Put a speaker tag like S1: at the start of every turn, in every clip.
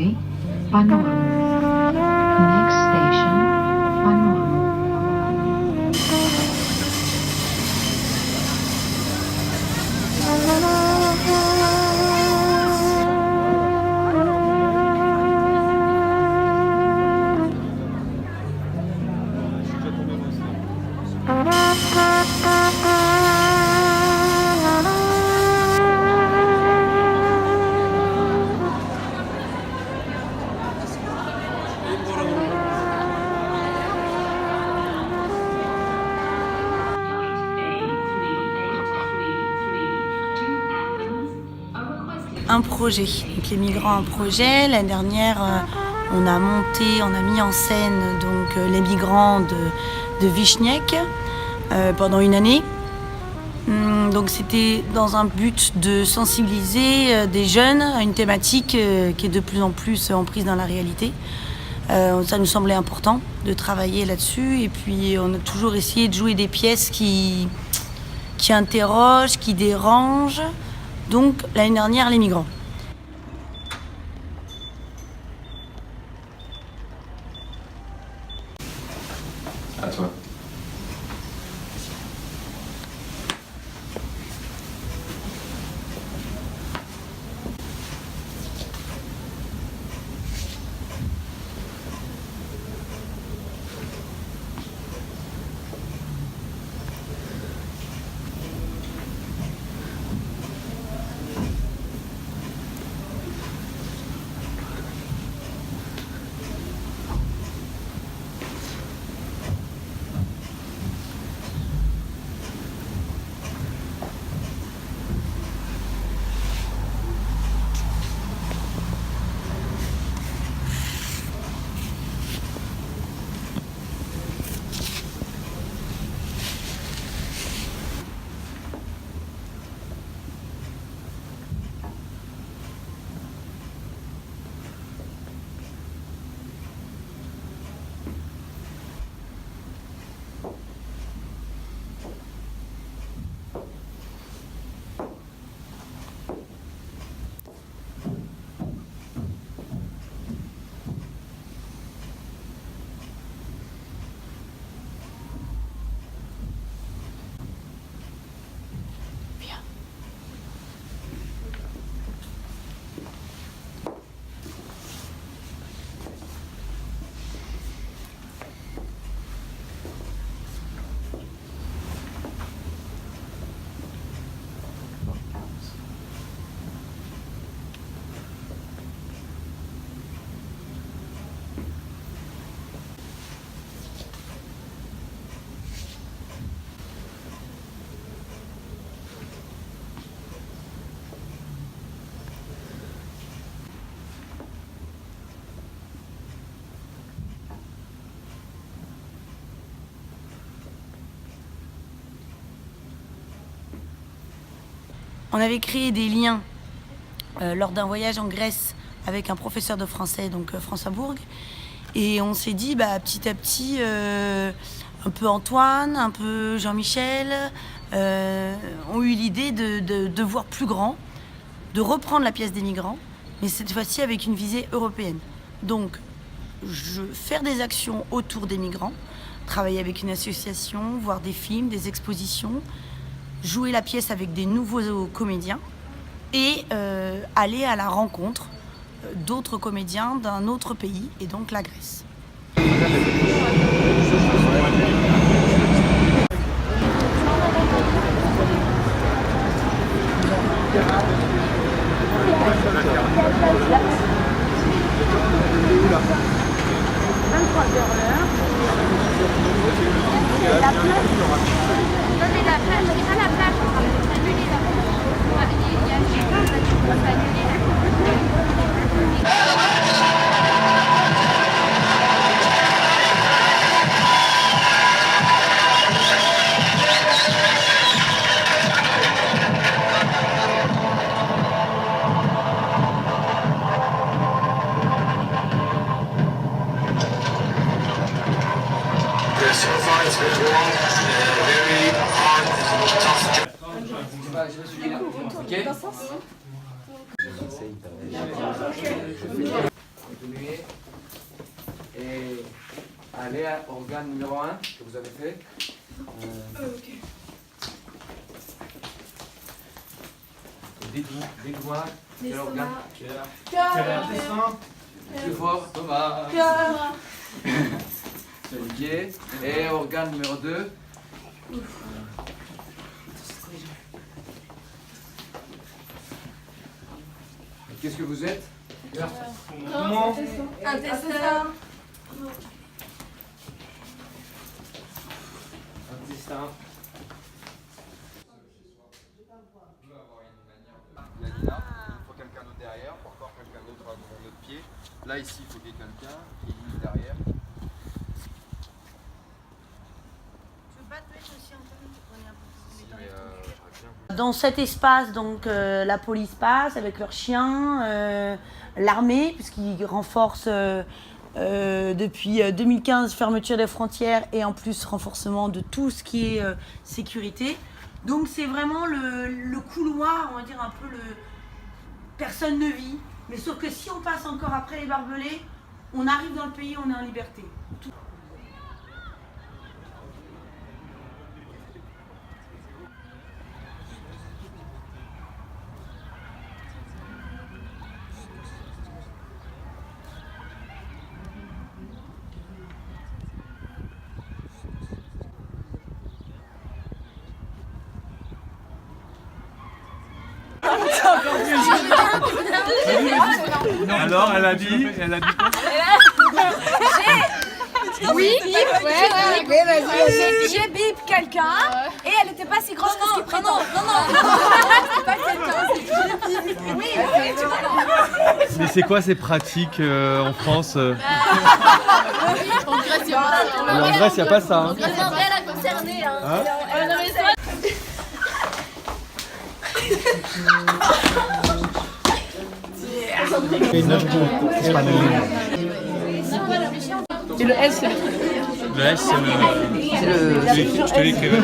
S1: City, Panorama. Next station, Panorama.
S2: Un projet, donc les migrants un projet. L'année dernière, on a mis en scène donc les migrants de Vichniek pendant une année. Donc c'était dans un but de sensibiliser des jeunes à une thématique qui est de plus en plus en prise dans la réalité. Ça nous semblait important de travailler là-dessus, et puis on a toujours essayé de jouer des pièces qui interrogent, qui dérangent. Donc l'année dernière, les migrants.
S3: À toi.
S2: On avait créé des liens lors d'un voyage en Grèce avec un professeur de français, donc François Bourg. Et on s'est dit, petit à petit, un peu Antoine, un peu Jean-Michel, ont eu l'idée de voir plus grand, de reprendre la pièce des migrants, mais cette fois-ci avec une visée européenne. Donc, faire des actions autour des migrants, travailler avec une association, voir des films, des expositions, jouer la pièce avec des nouveaux comédiens et aller à la rencontre d'autres comédiens d'un autre pays, et donc la Grèce.
S4: So far it's been long, very hard, tough job.
S5: continuez. Et allez à organe numéro 1 que vous avez fait. Dites-moi quel organe. Plus fort, Thomas. Ok. Et organe numéro 2. Qu'est-ce que vous êtes?
S6: Intestin.
S5: Yanina, il faut quelqu'un d'autre derrière, encore quelqu'un d'autre à notre pied. Là, ici, il faut qu'il y ait quelqu'un qui est lui derrière.
S2: Dans cet espace, donc la police passe avec leurs chiens, l'armée, puisqu'ils renforcent depuis 2015 fermeture des frontières et en plus renforcement de tout ce qui est sécurité. Donc c'est vraiment le couloir, on va dire un peu le... Personne ne vit, mais sauf que si on passe encore après les barbelés, on arrive dans le pays, on est en liberté.
S3: Alors, elle a dit quoi?
S6: Oui, j'ai bip quelqu'un et elle n'était pas si grosse que ce qu'il prétend. Non, c'est pas quelqu'un. Oui, tu vois.
S3: Mais c'est quoi ces pratiques en France?
S6: En Grèce, il n'y a pas ça.
S3: En Grèce, il n'y a pas ça. Hein.
S6: Elle a concerné. Hein.
S7: Et le S, c'est le truc.
S3: Le S, c'est le... Je te l'écrirai.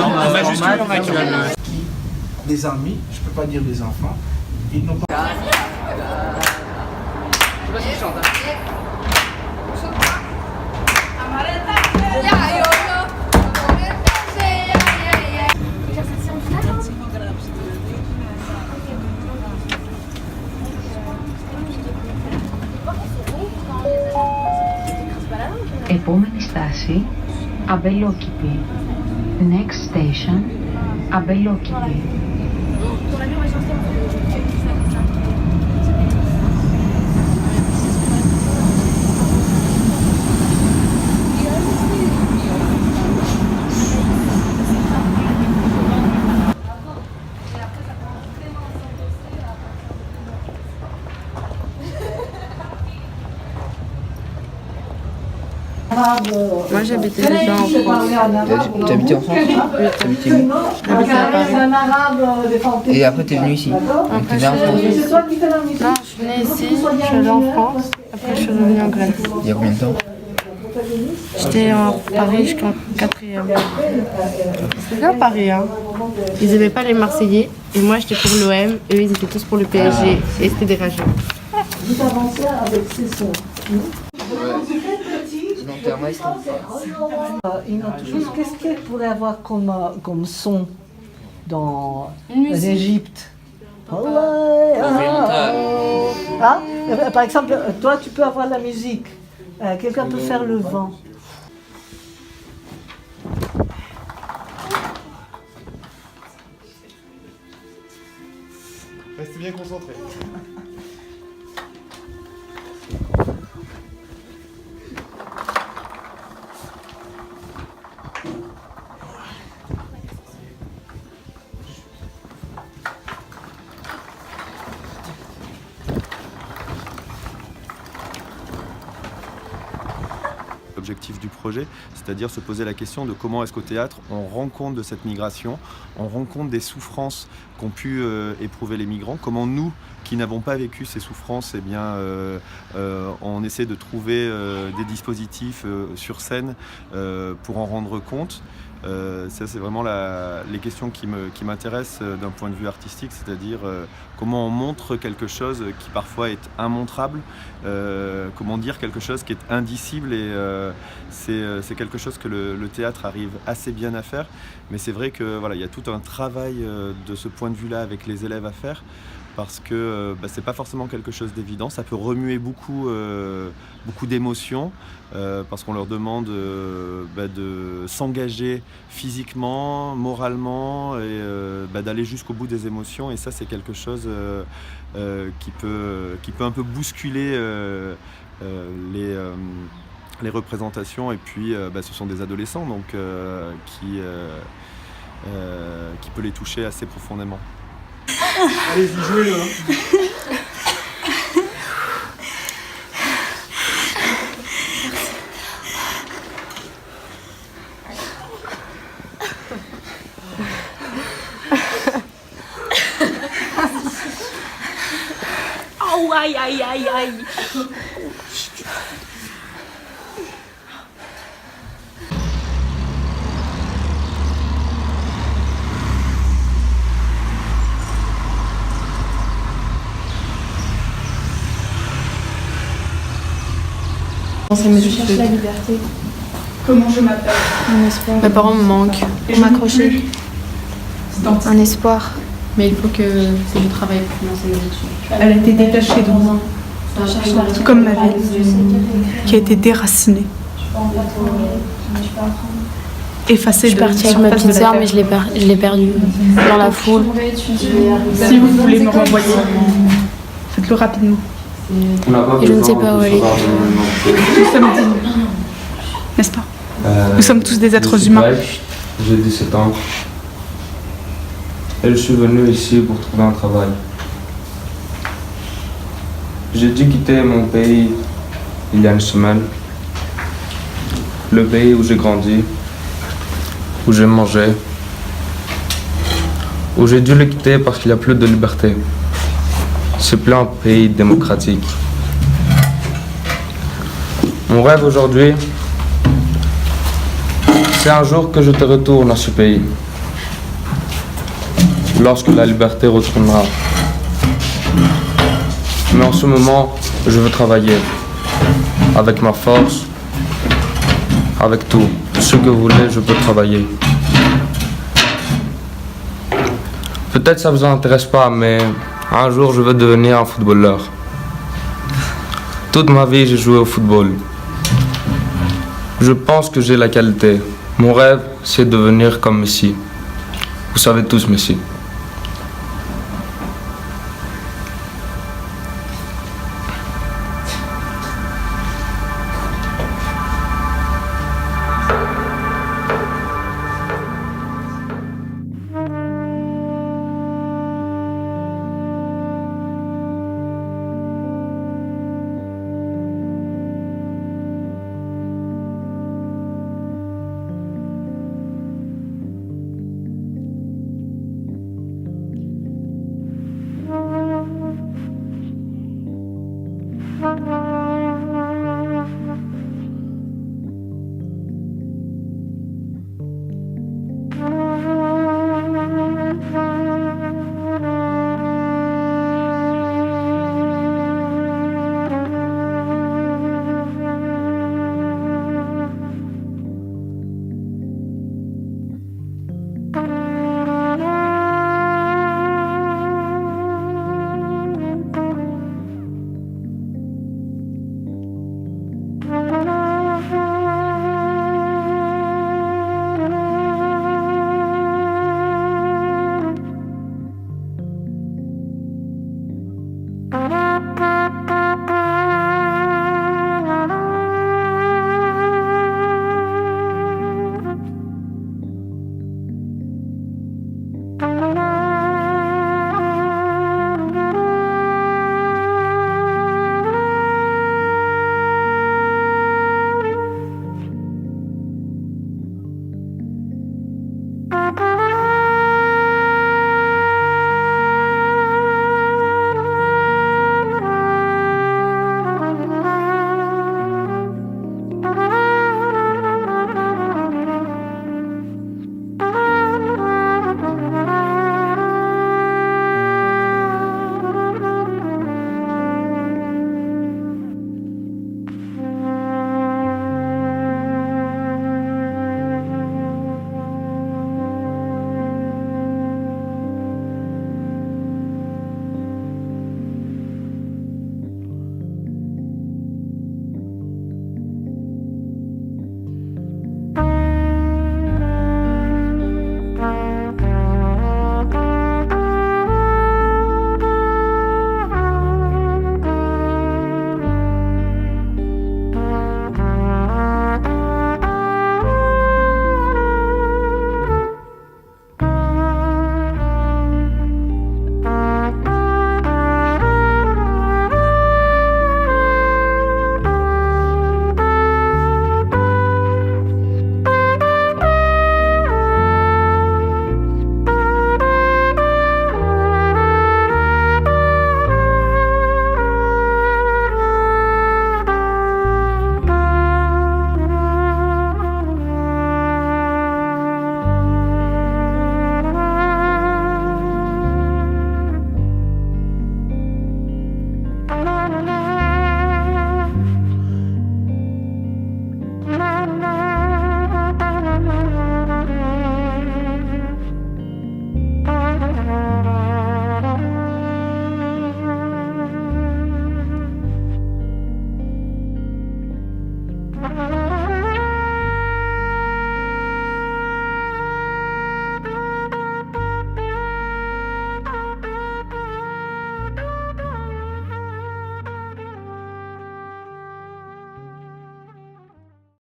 S3: En majuscule, en majuscule.
S8: Des amis, je peux pas dire des enfants, ils n'ont pas...
S1: Επόμενη στάση, Αμπελόκηπη. Next station, Αμπελόκηπη.
S7: Moi, j'habitais déjà en France.
S9: T'as habité en France? T'habitais où?
S7: J'habitais à Paris.
S9: Et après t'es venu ici? Donc t'es né en France?
S7: Non, je suis née ici, je suis allée en France. Après, je suis revenue en Grèce.
S9: Il y a combien de temps?
S7: J'étais à Paris jusqu'en 4e. C'était bien Paris, hein. Ils aimaient pas les Marseillais. Et moi, j'étais pour l'OM. Eux, ils étaient tous pour le PSG. Et c'était des rageux.
S9: Sinon t'es un maestro.
S10: Une autre chose, qu'est-ce qu'elle pourrait avoir comme son dans l'Égypte? Ah, par exemple, toi tu peux avoir la musique, quelqu'un peut faire le vent.
S3: Restez bien concentrés.
S5: l'objectif du projet, c'est-à-dire se poser la question de comment est-ce qu'au théâtre on rend compte de cette migration, on rend compte des souffrances qu'ont pu éprouver les migrants, comment nous, qui n'avons pas vécu ces souffrances, eh bien, on essaie de trouver des dispositifs sur scène pour en rendre compte. Ça, c'est vraiment les questions qui m'intéressent d'un point de vue artistique, c'est-à-dire comment on montre quelque chose qui parfois est immontrable, comment dire quelque chose qui est indicible, et c'est quelque chose que le théâtre arrive assez bien à faire, mais c'est vrai que voilà, il y a tout un travail de ce point de vue-là avec les élèves à faire, parce que c'est pas forcément quelque chose d'évident, ça peut remuer beaucoup d'émotions, parce qu'on leur demande de s'engager physiquement, moralement, et d'aller jusqu'au bout des émotions, et ça c'est quelque chose qui peut un peu bousculer les représentations, et puis ce sont des adolescents donc qui peut les toucher assez profondément.
S8: Allez-y, jouez-le. Hein.
S6: Oh, aïe, aïe, aïe, aïe.
S7: Je cherche la liberté.
S6: Comment je m'appelle?
S7: Un espoir. Mes parents me manquent. Pour m'accrocher. Un espoir. Mais il faut que c'est du travail pour commencer mes études.
S6: Elle a été détachée de moi, tout comme ma vie, qui a été déracinée. Effacée
S7: Je suis
S6: de
S7: partie avec ma petite sœur, mais je l'ai perdue dans la foule.
S6: Si vous voulez me renvoyer, faites-le rapidement.
S7: Et je ne sais pas où aller.
S6: Nous sommes dignes, n'est-ce pas? Nous sommes tous des êtres humains.
S11: J'ai 17 ans. Et je suis venu ici pour trouver un travail. J'ai dû quitter mon pays il y a une semaine. Le pays où j'ai grandi, où j'ai mangé, où j'ai dû le quitter parce qu'il n'y a plus de liberté. C'est plus un pays démocratique. Mon rêve aujourd'hui, c'est un jour que je te retourne à ce pays. Lorsque la liberté retournera. Mais en ce moment, je veux travailler. Avec ma force, avec tout. Ce que vous voulez, je peux travailler. Peut-être ça ne vous intéresse pas, mais un jour, je veux devenir un footballeur. Toute ma vie, j'ai joué au football. Je pense que j'ai la qualité. Mon rêve, c'est de devenir comme Messi. Vous savez tous Messi.